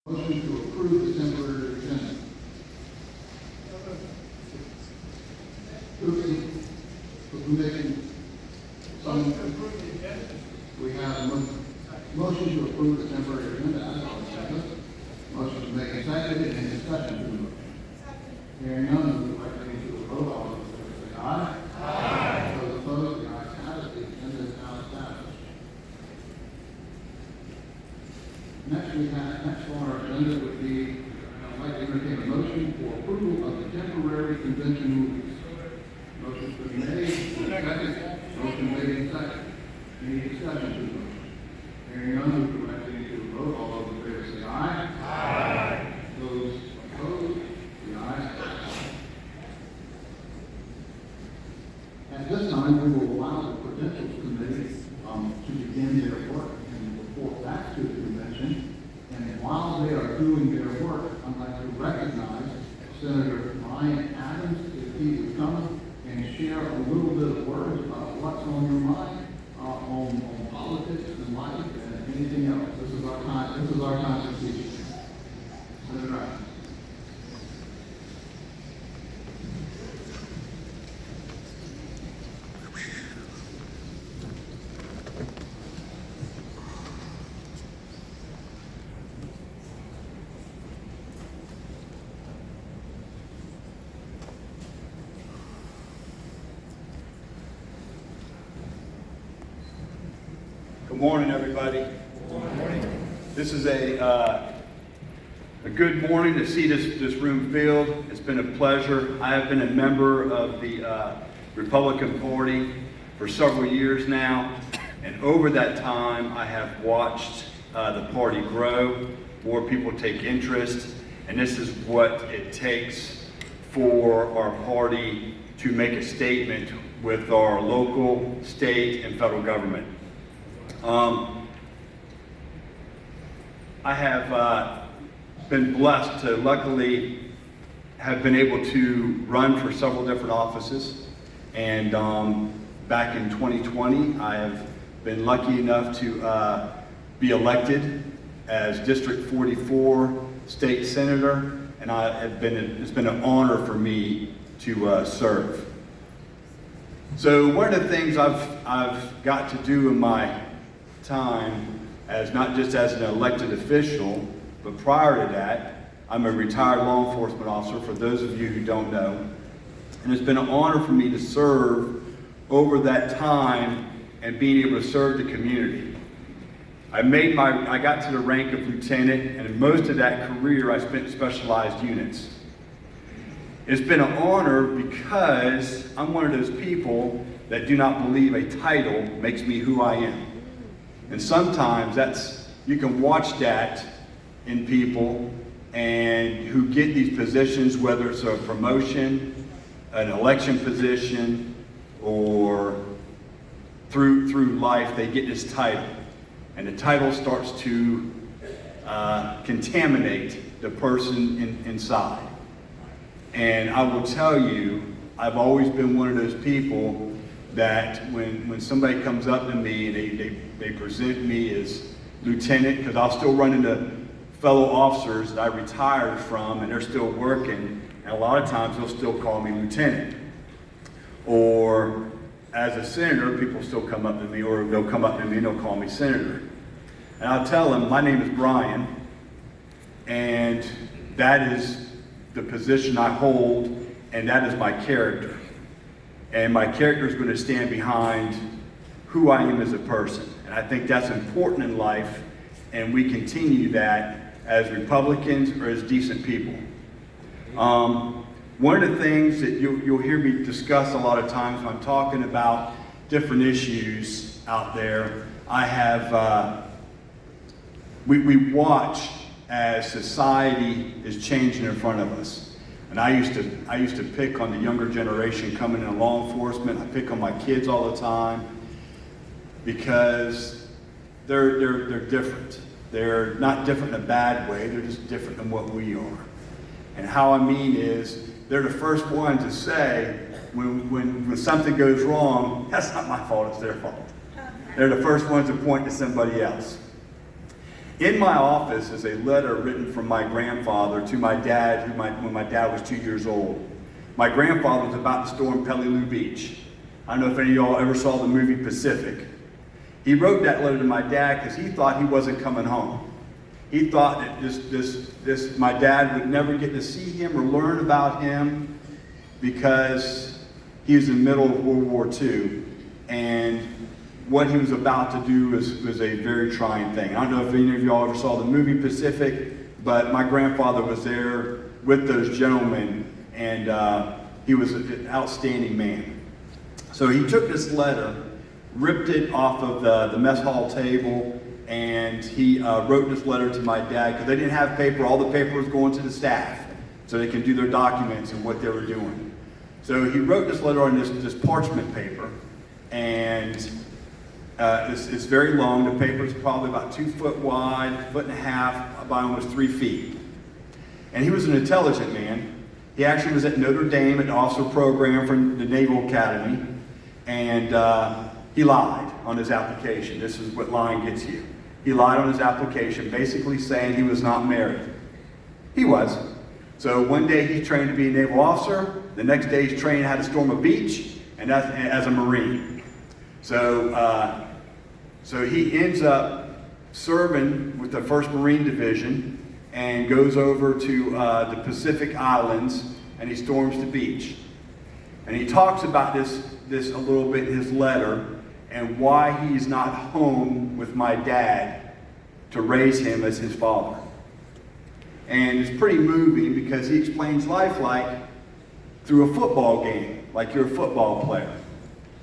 Motion to approve the temporary agenda. Who making some? We have a motion to approve the temporary agenda. Motion to make a second and discussion to the motion. Hearing none, we would like to move to a vote. All those in favor say aye. Aye. Those opposed, the ayes have it. The agenda is now established. Next on our agenda would be, I'd like to entertain a motion for approval of the temporary convention movies. Motion's been made. Second. Motion made and second. Any discussion to the motion? Hearing none, we would like to move to a vote. All those in favor say aye. Aye. Those opposed, the ayes have it. At this time, we will allow the Credentials Committee to begin their work and report back to the convention. And while they are doing their work, I'd like to recognize Senator Brian Adams, if he would come and share a little bit of words about what's on your mind on politics and life and anything else. This is our time. This is our time to teach. Senator Adams. Good morning, everybody. Good morning. This is a good morning to see this room filled. It's been a pleasure. I have been a member of the Republican Party for several years now, and over that time, I have watched the party grow, more people take interest, and this is what it takes for our party to make a statement with our local, state, and federal government. I have been blessed to luckily have been able to run for several different offices, and back in 2020 I have been lucky enough to be elected as District 44 State Senator, and it's been an honor for me to serve. So one of the things I've got to do in my time as not just as an elected official, but prior to that, I'm a retired law enforcement officer, for those of you who don't know. And it's been an honor for me to serve over that time and being able to serve the community. I got to the rank of lieutenant, and most of that career I spent in specialized units. It's been an honor because I'm one of those people that do not believe a title makes me who I am. And sometimes you can watch that in people and who get these positions, whether it's a promotion, an election position, or through life, they get this title. And the title starts to contaminate the person inside. And I will tell you, I've always been one of those people that when somebody comes up to me, they present me as lieutenant, because I'll still run into fellow officers that I retired from and they're still working, and a lot of times they'll still call me lieutenant. Or as a senator, people still come up to me, or they'll come up to me and they'll call me senator. And I'll tell them, my name is Brian, and that is the position I hold, and that is my character. And my character is going to stand behind who I am as a person. And I think that's important in life, and we continue that as Republicans or as decent people. One of the things that you'll hear me discuss a lot of times when I'm talking about different issues out there, we watch as society is changing in front of us. And I used to pick on the younger generation coming into law enforcement. I pick on my kids all the time because they're different. They're not different in a bad way. They're just different than what we are. And how I mean is, they're the first ones to say when something goes wrong, that's not my fault, it's their fault. They're the first ones to point to somebody else. In my office is a letter written from my grandfather to my dad when my dad was 2 years old. My grandfather was about to storm Peleliu Beach. I don't know if any of y'all ever saw the movie Pacific. He wrote that letter to my dad because he thought he wasn't coming home. He thought that my dad would never get to see him or learn about him because he was in the middle of World War II, and what he was about to do was a very trying thing. I don't know if any of y'all ever saw the movie Pacific, but my grandfather was there with those gentlemen, and he was an outstanding man. So he took this letter, ripped it off of the mess hall table, and he wrote this letter to my dad because they didn't have paper. All the paper was going to the staff so they could do their documents and what they were doing. So he wrote this letter on this parchment paper, and it's very long. The paper is probably about 2 foot wide, 1.5 foot by almost 3 feet. And he was an intelligent man. He actually was at Notre Dame, an officer program from the Naval Academy, and he lied on his application. This is what lying gets you. He lied on his application, basically saying he was not married. He was. So one day he trained to be a naval officer. The next day he's trained how to storm a beach, and that's as a Marine. So he ends up serving with the 1st Marine Division and goes over to the Pacific Islands, and he storms the beach. And he talks about this a little bit in his letter and why he's not home with my dad to raise him as his father. And it's pretty moving because he explains life like through a football game, like you're a football player.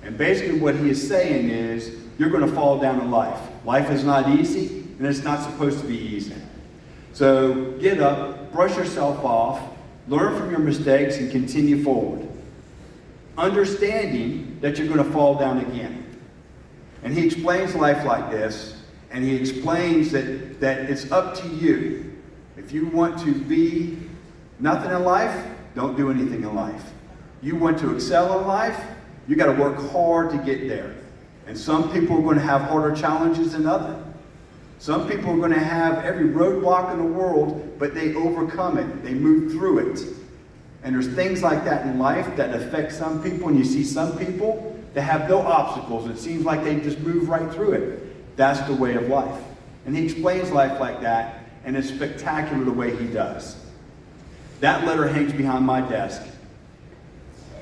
And basically what he is saying is, you're going to fall down in life. Life is not easy, and it's not supposed to be easy. So get up, brush yourself off, learn from your mistakes, and continue forward. Understanding that you're going to fall down again. And he explains life like this, and he explains that it's up to you. If you want to be nothing in life, don't do anything in life. You want to excel in life, you got to work hard to get there. And some people are going to have harder challenges than others. Some people are going to have every roadblock in the world, but they overcome it. They move through it. And there's things like that in life that affect some people, and you see some people that have no obstacles. It seems like they just move right through it. That's the way of life. And he explains life like that, and it's spectacular the way he does. That letter hangs behind my desk,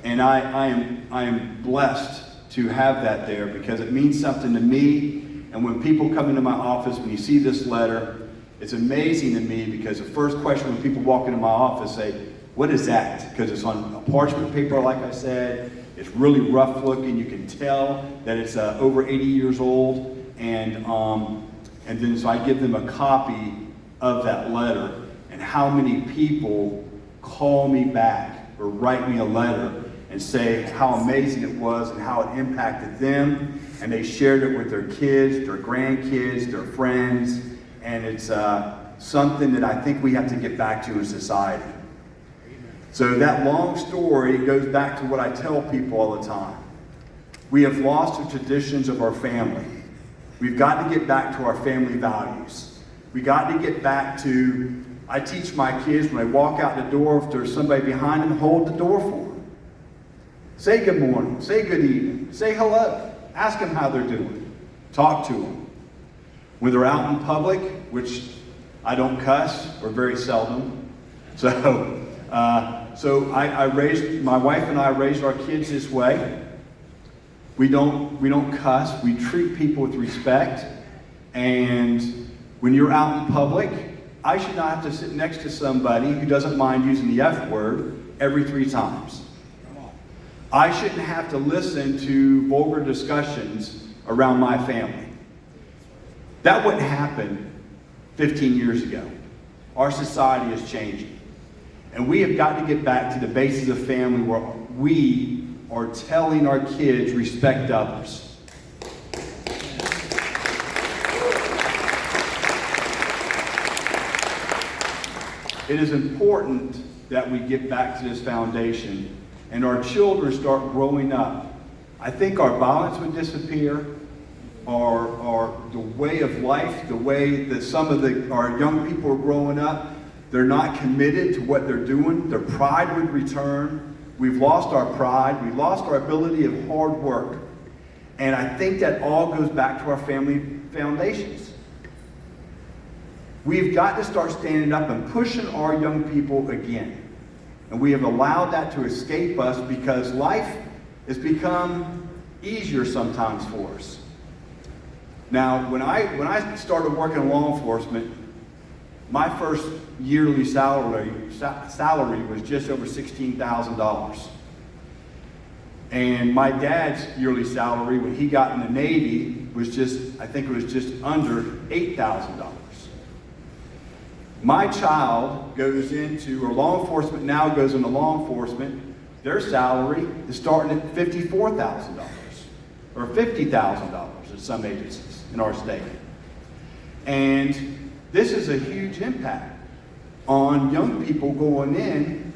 and I am blessed to have that there because it means something to me. And when people come into my office, when you see this letter, it's amazing to me because the first question when people walk into my office say, what is that? Because it's on a parchment paper, like I said. It's really rough looking. You can tell that it's over 80 years old. And then so I give them a copy of that letter. And how many people call me back or write me a letter and say how amazing it was and how it impacted them. And they shared it with their kids, their grandkids, their friends. And it's something that I think we have to get back to in society. So that long story goes back to what I tell people all the time. We have lost the traditions of our family. We've got to get back to our family values. We got to get back to, I teach my kids when they walk out the door, if there's somebody behind them, hold the door for them. Say good morning, say good evening, say hello, ask them how they're doing, talk to them. When they're out in public, which I don't cuss, or very seldom, so my wife and I raised our kids this way. We don't cuss, we treat people with respect, and when you're out in public, I should not have to sit next to somebody who doesn't mind using the F word every 3 times. I shouldn't have to listen to vulgar discussions around my family. That wouldn't happen 15 years ago. Our society is changing. And we have got to get back to the basis of family where we are telling our kids respect others. It is important that we get back to this foundation and our children start growing up. I think our violence would disappear, are the way of life, the way that some of our young people are growing up. They're not committed to what they're doing. Their pride would return. We've lost our pride. We've lost our ability of hard work. And I think that all goes back to our family foundations. We've got to start standing up and pushing our young people again. And we have allowed that to escape us because life has become easier sometimes for us. Now, when I started working in law enforcement, my first yearly salary was just over $16,000. And my dad's yearly salary when he got in the Navy was I think it was just under $8,000. My child law enforcement now goes into law enforcement. Their salary is starting at $54,000 or $50,000 at some agencies in our state. And this is a huge impact on young people going in.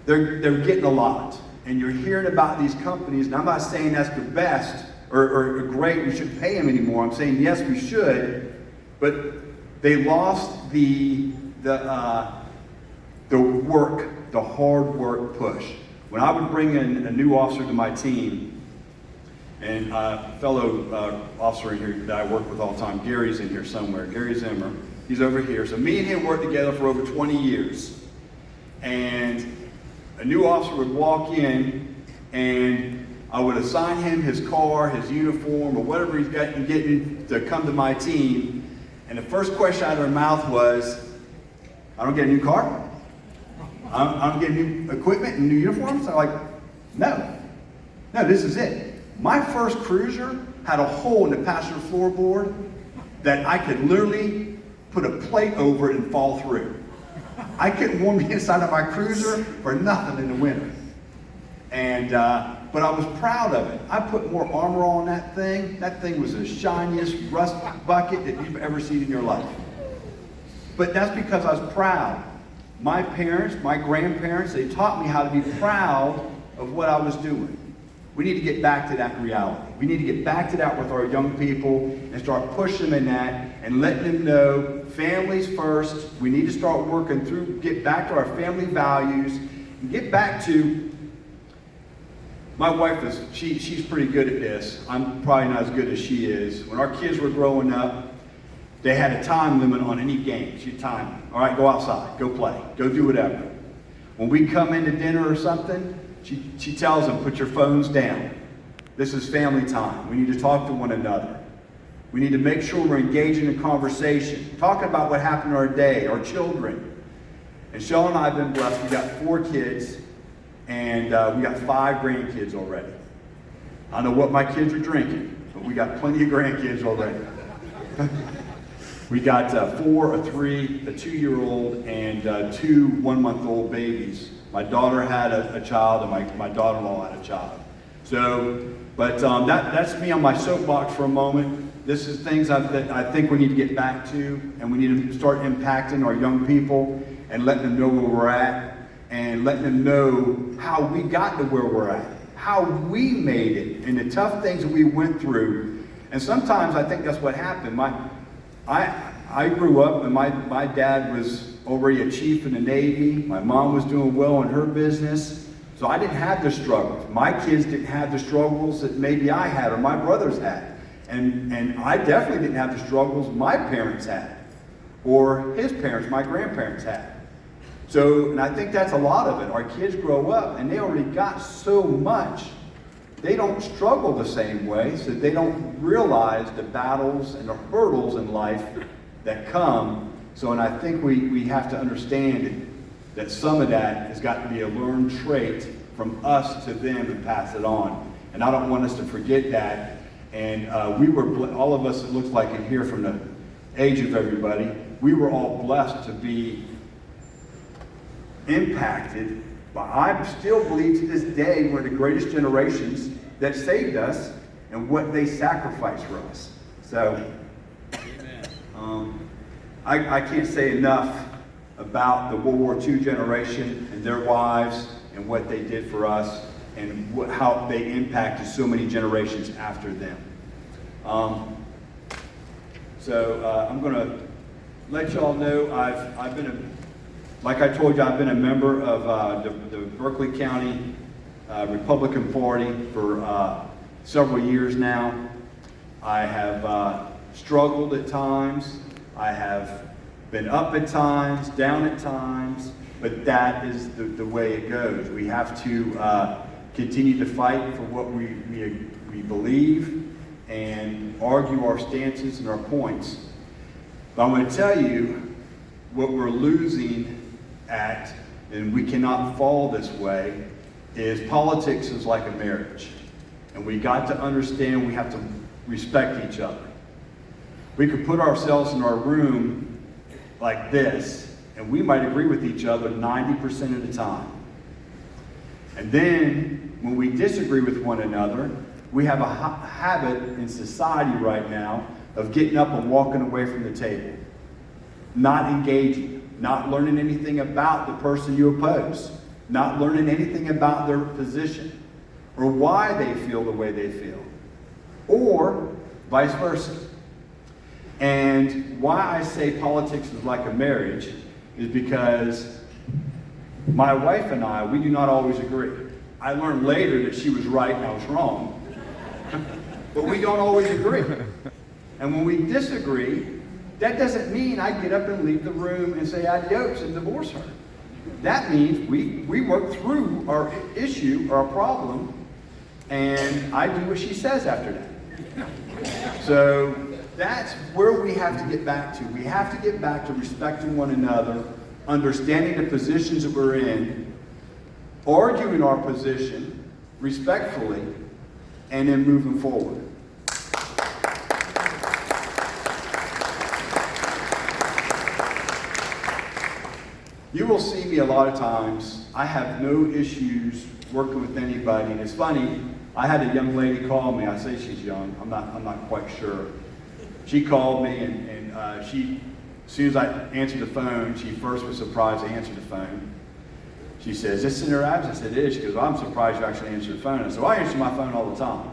They're getting a lot. And you're hearing about these companies, and I'm not saying that's the best or great, we shouldn't pay them anymore. I'm saying yes, we should, but they lost the work, the hard work push. When I would bring in a new officer to my team, and a fellow officer in here that I work with all the time, Gary's in here somewhere, Gary Zimmer, he's over here. So me and him worked together for over 20 years. And a new officer would walk in, and I would assign him his car, his uniform, or whatever he's getting to come to my team. And the first question out of their mouth was, I don't get a new car? I don't get new equipment and new uniforms? I'm like, no, this is it. My first cruiser had a hole in the passenger floorboard that I could literally put a plate over it and fall through. I couldn't warm the inside of my cruiser for nothing in the winter. And, but I was proud of it. I put more armor on that thing. That thing was the shiniest rust bucket that you've ever seen in your life. But that's because I was proud. My parents, my grandparents, they taught me how to be proud of what I was doing. We need to get back to that reality. We need to get back to that with our young people and start pushing them in that and letting them know families first. We need to start working through, get back to our family values, and get back to, my wife she's pretty good at this. I'm probably not as good as she is. When our kids were growing up, they had a time limit on any game. She'd time them. All right, go outside, go play, go do whatever. When we come into dinner or something, she tells them, put your phones down. This is family time. We need to talk to one another. We need to make sure we're engaging in conversation, talking about what happened in our day, our children. And Shell and I have been blessed. We got 4 kids, and we got 5 grandkids already. I don't know what my kids are drinking, but we got plenty of grandkids already. We got 4, a 3, a 2-year-old, and 2 one-month-old babies. My daughter had a child, and my daughter-in-law had a child. So, but that's me on my soapbox for a moment. This is things that I think we need to get back to, and we need to start impacting our young people and letting them know where we're at, and letting them know how we got to where we're at, how we made it, and the tough things that we went through. And sometimes I think that's what happened. I grew up, and my dad was already a chief in the Navy. My mom was doing well in her business. So I didn't have the struggles. My kids didn't have the struggles that maybe I had or my brothers had. And I definitely didn't have the struggles my parents had or his parents, my grandparents had. So, and I think that's a lot of it. Our kids grow up and they already got so much. They don't struggle the same way, so they don't realize the battles and the hurdles in life that come. So, and I think we have to understand that some of that has got to be a learned trait from us to them and pass it on. And I don't want us to forget that. And we were, all of us, it looks like in here from the age of everybody, we were all blessed to be impacted. But I still believe to this day we're the greatest generations that saved us and what they sacrificed for us. So, I can't say enough about the World War II generation and their wives and what they did for us and how they impacted so many generations after them. I'm going to let y'all know I've been like I told you, I've been a member of the Berkeley County Republican Party for several years now. I have struggled at times. I have been up at times, down at times, but that is the way it goes. We have to continue to fight for what we believe and argue our stances and our points. But I'm going to tell you what we're losing at, and we cannot fall this way, is politics is like a marriage. And we got to understand we have to respect each other. We could put ourselves in our room like this, and we might agree with each other 90% of the time. And then, when we disagree with one another, we have a habit in society right now of getting up and walking away from the table, not engaging, not learning anything about the person you oppose, not learning anything about their position, or why they feel the way they feel, or vice versa. And why I say politics is like a marriage is because my wife and I, we do not always agree. I learned later that she was right and I was wrong, but we don't always agree. And when we disagree, that doesn't mean I get up and leave the room and say adios and divorce her. That means we work through our issue, our problem, and I do what she says after that. So that's where we have to get back to. We have to get back to respecting one another, understanding the positions that we're in, arguing our position respectfully, and then moving forward. You will see me a lot of times. I have no issues working with anybody. And it's funny, I had a young lady call me. I say she's young. I'm not quite sure. She called me, and she, as soon as I answered the phone, she first was surprised I answered the phone. She says, "Is this in her absence?" I said, "It is." She goes, "Well, I'm surprised you actually answered the phone." I said, "Well, I answer my phone all the time."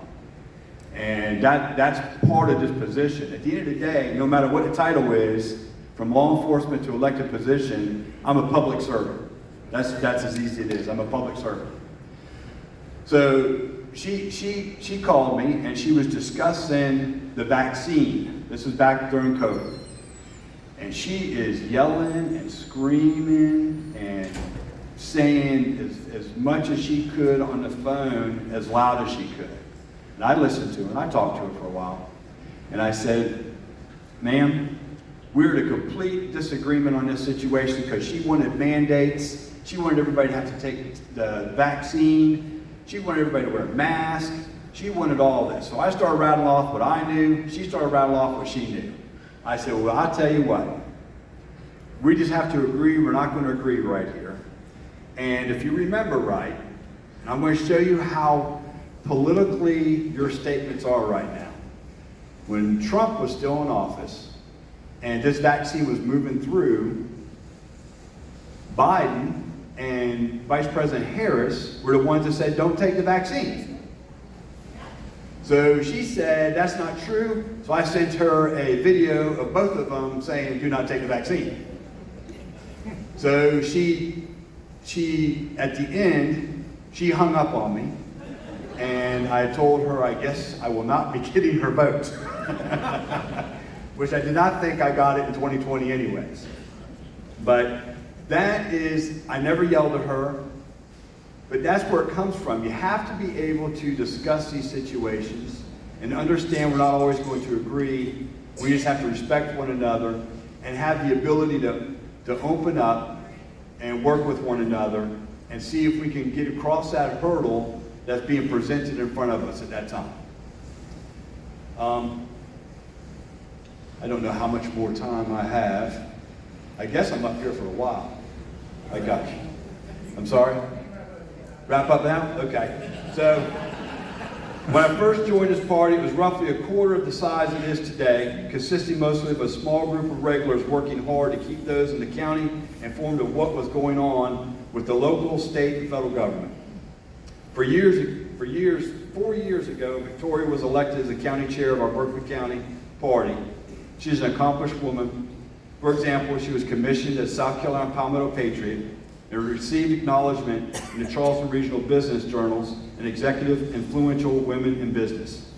And that's part of this position. At the end of the day, no matter what the title is, from law enforcement to elected position, I'm a public servant. That's as easy as it is. I'm a public servant. So she called me and she was discussing the vaccine. This was back during COVID. And she is yelling and screaming and saying as much as she could on the phone, as loud as she could. And I listened to her and I talked to her for a while. And I said, "Ma'am, we're in a complete disagreement on this situation because she wanted mandates. She wanted everybody to have to take the vaccine. She wanted everybody to wear a mask. She wanted all this." So I started rattling off what I knew. She started rattling off what she knew. I said, "Well, I'll tell you what. We just have to agree. We're not going to agree right here. And if you remember right, and I'm going to show you how politically your statements are right now. When Trump was still in office, and this vaccine was moving through, Biden and Vice President Harris were the ones that said, "Don't take the vaccine." So she said, "That's not true." So I sent her a video of both of them saying, "Do not take the vaccine." So she at the end, she hung up on me. And I told her, I guess I will not be getting her vote. Which I did not think I got it in 2020 anyways. But that is, I never yelled at her, but that's where it comes from. You have to be able to discuss these situations and understand we're not always going to agree. We just have to respect one another and have the ability to open up and work with one another and see if we can get across that hurdle that's being presented in front of us at that time. I don't know how much more time I have. I guess I'm up here for a while. I got you. I'm sorry? Wrap up now? Okay. So, when I first joined this party, it was roughly a quarter of the size it is today, consisting mostly of a small group of regulars working hard to keep those in the county informed of what was going on with the local, state, and federal government. For years, For years, 4 years ago, Victoria was elected as the county chair of our Berkeley County party. She is an accomplished woman. For example, she was commissioned as South Carolina Palmetto Patriot and received acknowledgement in the Charleston Regional Business Journals and Executive Influential Women in Business.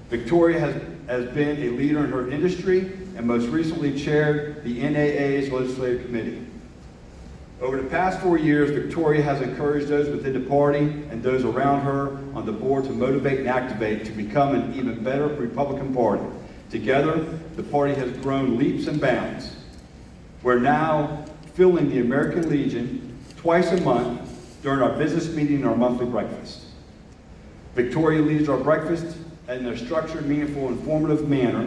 Victoria has been a leader in her industry and most recently chaired the NAA's Legislative Committee. Over the past 4 years, Victoria has encouraged those within the party and those around her on the board to motivate and activate to become an even better Republican Party. Together, the party has grown leaps and bounds. We're now filling the American Legion twice a month during our business meeting and our monthly breakfast. Victoria leads our breakfast in a structured, meaningful, informative manner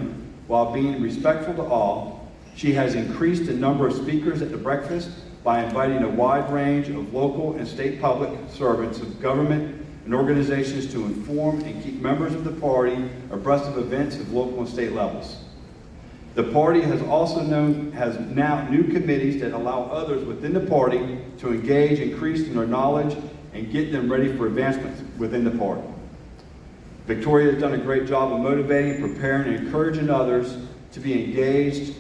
while being respectful to all. She has increased the number of speakers at the breakfast by inviting a wide range of local and state public servants of government and organizations to inform and keep members of the party abreast of events at local and state levels. The party has now new committees that allow others within the party to engage, increase in their knowledge, and get them ready for advancements within the party. Victoria has done a great job of motivating, preparing, and encouraging others to be engaged.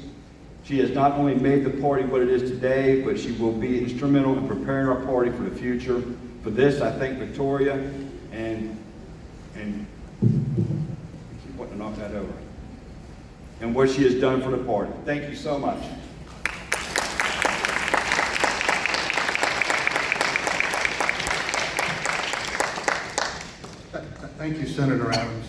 She has not only made the party what it is today, but she will be instrumental in preparing our party for the future. For this, I thank Victoria and I keep wanting to knock that over, and what she has done for the party. Thank you so much. Thank you, Senator Adams.